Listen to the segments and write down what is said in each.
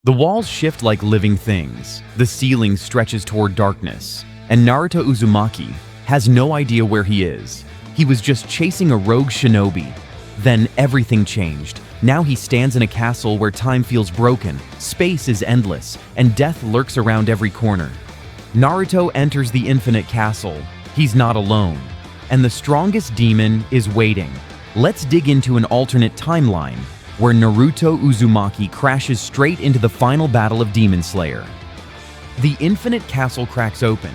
The walls shift like living things, the ceiling stretches toward darkness, and Naruto Uzumaki has no idea where he is. He was just chasing a rogue shinobi. Then everything changed. Now he stands in a castle where time feels broken, space is endless, and death lurks around every corner. Naruto enters the infinite castle. He's not alone, and the strongest demon is waiting. Let's dig into an alternate timeline where Naruto Uzumaki crashes straight into the final battle of Demon Slayer. The infinite castle cracks open.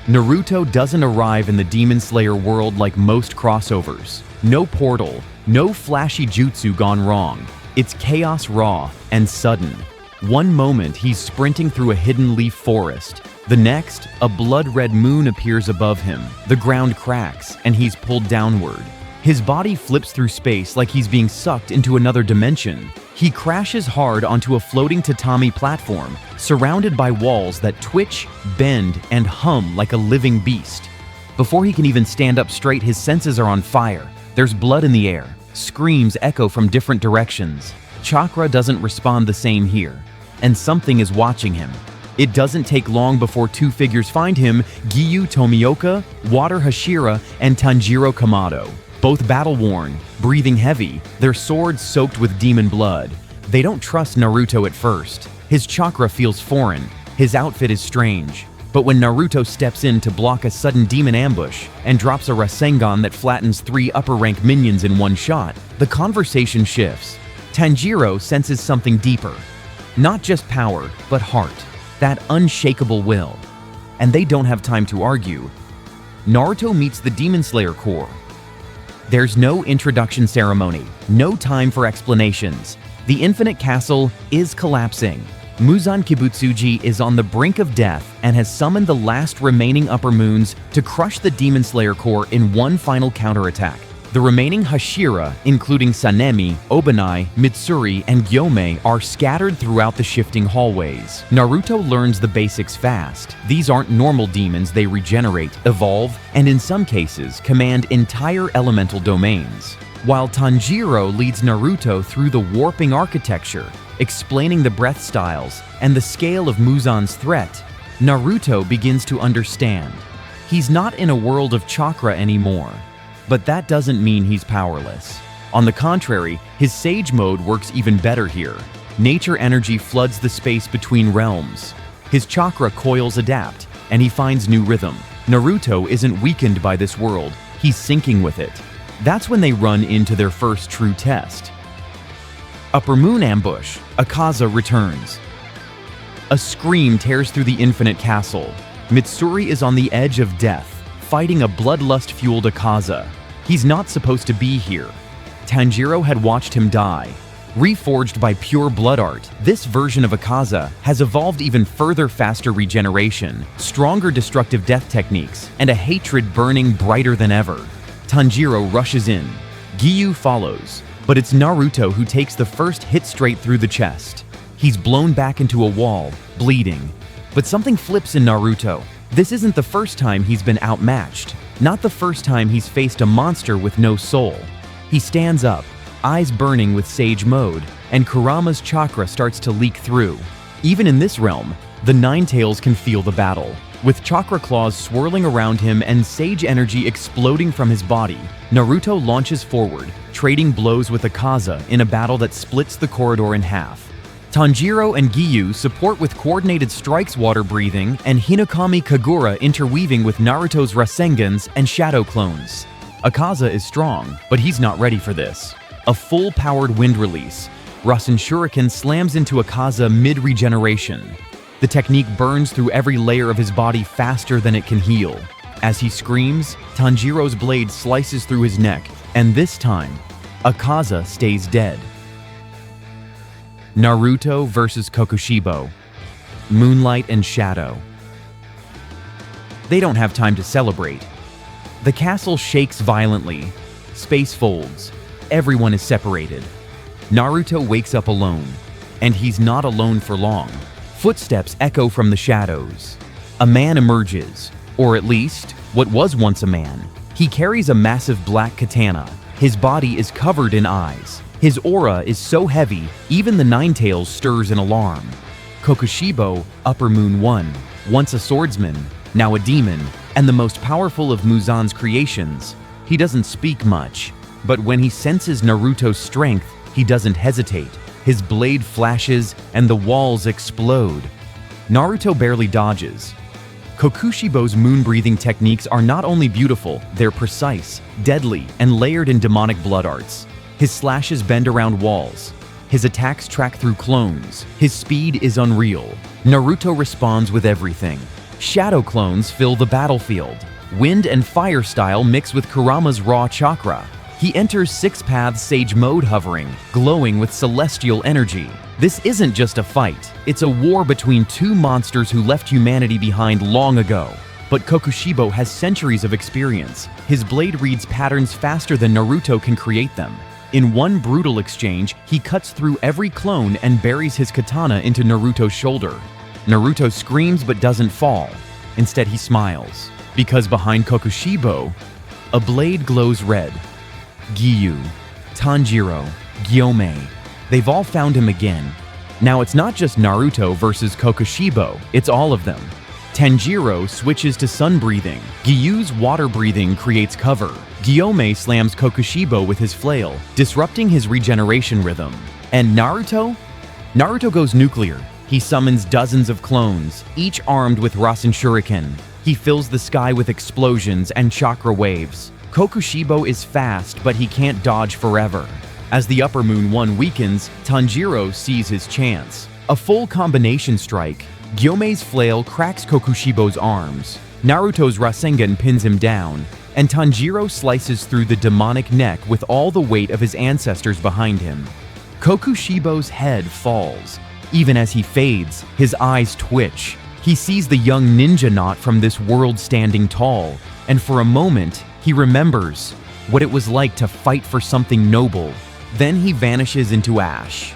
Naruto doesn't arrive in the Demon Slayer world like most crossovers. No portal, no flashy jutsu gone wrong. It's chaos raw and sudden. One moment he's sprinting through a hidden leaf forest. The next, a blood-red moon appears above him. The ground cracks and he's pulled downward. His body flips through space like he's being sucked into another dimension. He crashes hard onto a floating tatami platform, surrounded by walls that twitch, bend, and hum like a living beast. Before he can even stand up straight, his senses are on fire. There's blood in the air. Screams echo from different directions. Chakra doesn't respond the same here, and something is watching him. It doesn't take long before two figures find him: Giyu Tomioka, Water Hashira, and Tanjiro Kamado. Both battle-worn, breathing heavy, their swords soaked with demon blood. They don't trust Naruto at first. His chakra feels foreign. His outfit is strange. But when Naruto steps in to block a sudden demon ambush and drops a Rasengan that flattens 3 upper-rank minions in one shot, the conversation shifts. Tanjiro senses something deeper. Not just power, but heart. That unshakable will. And they don't have time to argue. Naruto meets the Demon Slayer Corps. There's no introduction ceremony, no time for explanations. The infinite castle is collapsing. Muzan Kibutsuji is on the brink of death and has summoned the last remaining Upper Moons to crush the Demon Slayer Corps in one final counterattack. The remaining Hashira, including Sanemi, Obanai, Mitsuri, and Gyomei, are scattered throughout the shifting hallways. Naruto learns the basics fast. These aren't normal demons, they regenerate, evolve, and in some cases, command entire elemental domains. While Tanjiro leads Naruto through the warping architecture, explaining the breath styles and the scale of Muzan's threat, Naruto begins to understand. He's not in a world of chakra anymore. But that doesn't mean he's powerless. On the contrary, his Sage mode works even better here. Nature energy floods the space between realms. His chakra coils adapt, and he finds new rhythm. Naruto isn't weakened by this world, he's syncing with it. That's when they run into their first true test. Upper Moon ambush, Akaza returns. A scream tears through the infinite castle. Mitsuri is on the edge of death, fighting a bloodlust-fueled Akaza. He's not supposed to be here. Tanjiro had watched him die. Reforged by pure blood art, this version of Akaza has evolved even further: faster regeneration, stronger destructive death techniques, and a hatred burning brighter than ever. Tanjiro rushes in. Giyu follows, but it's Naruto who takes the first hit straight through the chest. He's blown back into a wall, bleeding. But something flips in Naruto. This isn't the first time he's been outmatched, not the first time he's faced a monster with no soul. He stands up, eyes burning with Sage mode, and Kurama's chakra starts to leak through. Even in this realm, the Ninetales can feel the battle. With chakra claws swirling around him and Sage energy exploding from his body, Naruto launches forward, trading blows with Akaza in a battle that splits the corridor in half. Tanjiro and Giyu support with coordinated strikes, water breathing, and Hinokami Kagura interweaving with Naruto's Rasengans and shadow clones. Akaza is strong, but he's not ready for this. A full-powered wind release. Rasen Shuriken slams into Akaza mid-regeneration. The technique burns through every layer of his body faster than it can heal. As he screams, Tanjiro's blade slices through his neck, and this time, Akaza stays dead. Naruto versus Kokushibo. Moonlight and Shadow. They don't have time to celebrate. The castle shakes violently. Space folds. Everyone is separated. Naruto wakes up alone. And he's not alone for long. Footsteps echo from the shadows. A man emerges. Or at least, what was once a man. He carries a massive black katana. His body is covered in eyes. His aura is so heavy, even the Ninetales stirs in alarm. Kokushibo, Upper Moon 1, once a swordsman, now a demon, and the most powerful of Muzan's creations. He doesn't speak much, but when he senses Naruto's strength, he doesn't hesitate. His blade flashes and the walls explode. Naruto barely dodges. Kokushibo's moon-breathing techniques are not only beautiful, they're precise, deadly, and layered in demonic blood arts. His slashes bend around walls. His attacks track through clones. His speed is unreal. Naruto responds with everything. Shadow clones fill the battlefield. Wind and fire style mix with Kurama's raw chakra. He enters Six Paths Sage mode hovering, glowing with celestial energy. This isn't just a fight, it's a war between two monsters who left humanity behind long ago. But Kokushibo has centuries of experience. His blade reads patterns faster than Naruto can create them. In one brutal exchange, he cuts through every clone and buries his katana into Naruto's shoulder. Naruto screams but doesn't fall. Instead, he smiles. Because behind Kokushibo, a blade glows red. Giyu, Tanjiro, Gyomei, they've all found him again. Now it's not just Naruto versus Kokushibo, it's all of them. Tanjiro switches to sun breathing. Giyu's water breathing creates cover. Gyomei slams Kokushibo with his flail, disrupting his regeneration rhythm. And Naruto? Naruto goes nuclear. He summons dozens of clones, each armed with Rasen Shuriken. He fills the sky with explosions and chakra waves. Kokushibo is fast, but he can't dodge forever. As the Upper Moon 1 weakens, Tanjiro sees his chance. A full combination strike. Gyomei's flail cracks Kokushibo's arms. Naruto's Rasengan pins him down, and Tanjiro slices through the demonic neck with all the weight of his ancestors behind him. Kokushibo's head falls. Even as he fades, his eyes twitch. He sees the young ninja knot from this world standing tall, and for a moment, he remembers what it was like to fight for something noble. Then he vanishes into ash.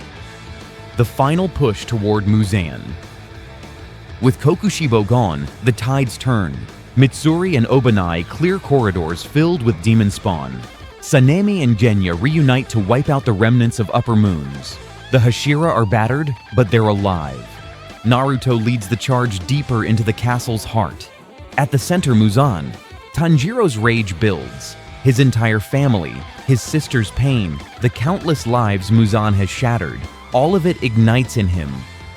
The final push toward Muzan. With Kokushibo gone, the tides turn. Mitsuri and Obanai clear corridors filled with demon spawn. Sanemi and Genya reunite to wipe out the remnants of Upper Moons. The Hashira are battered, but they're alive. Naruto leads the charge deeper into the castle's heart. At the center, Muzan. Tanjiro's rage builds. His entire family, his sister's pain, the countless lives Muzan has shattered, all of it ignites in him.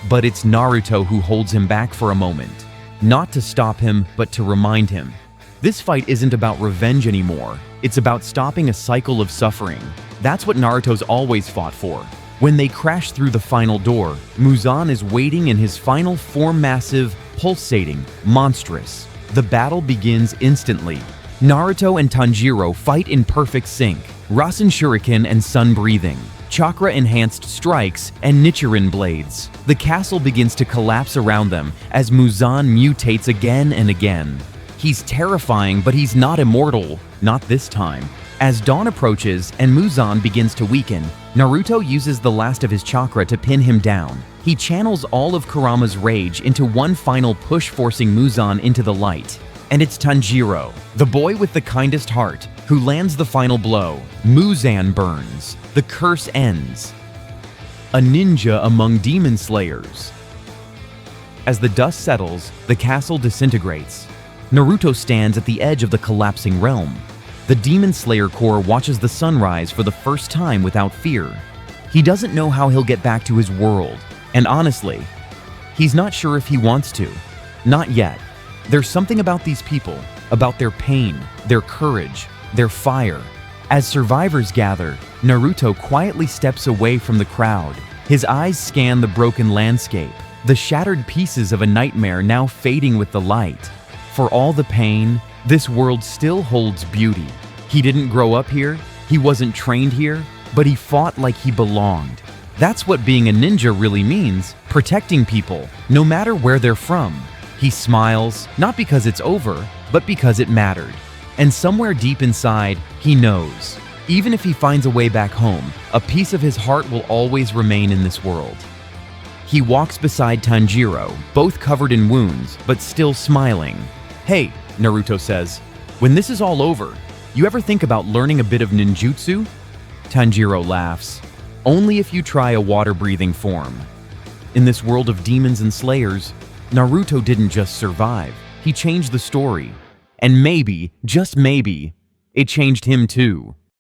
But it's Naruto who holds him back for a moment. Not to stop him, but to remind him. This fight isn't about revenge anymore. It's about stopping a cycle of suffering. That's what Naruto's always fought for. When they crash through the final door, Muzan is waiting in his final form, massive, pulsating, monstrous. The battle begins instantly. Naruto and Tanjiro fight in perfect sync. Rasen Shuriken and sun breathing. Chakra-enhanced strikes and Nichiren blades. The castle begins to collapse around them as Muzan mutates again and again. He's terrifying, but he's not immortal. Not this time. As dawn approaches and Muzan begins to weaken, Naruto uses the last of his chakra to pin him down. He channels all of Kurama's rage into one final push, forcing Muzan into the light. And it's Tanjiro, the boy with the kindest heart, who lands the final blow. Muzan burns. The curse ends. A ninja among demon slayers. As the dust settles, the castle disintegrates. Naruto stands at the edge of the collapsing realm. The Demon Slayer Corps watches the sunrise for the first time without fear. He doesn't know how he'll get back to his world, and honestly, he's not sure if he wants to. Not yet. There's something about these people, about their pain, their courage, their fire. As survivors gather, Naruto quietly steps away from the crowd. His eyes scan the broken landscape, the shattered pieces of a nightmare now fading with the light. For all the pain, this world still holds beauty. He didn't grow up here, he wasn't trained here, but he fought like he belonged. That's what being a ninja really means, protecting people, no matter where they're from. He smiles, not because it's over, but because it mattered. And somewhere deep inside, he knows. Even if he finds a way back home, a piece of his heart will always remain in this world. He walks beside Tanjiro, both covered in wounds, but still smiling. "Hey," Naruto says, "when this is all over, you ever think about learning a bit of ninjutsu?" Tanjiro laughs. only if you try a water-breathing form. In this world of demons and slayers, Naruto didn't just survive, he changed the story. And maybe, just maybe, it changed him too.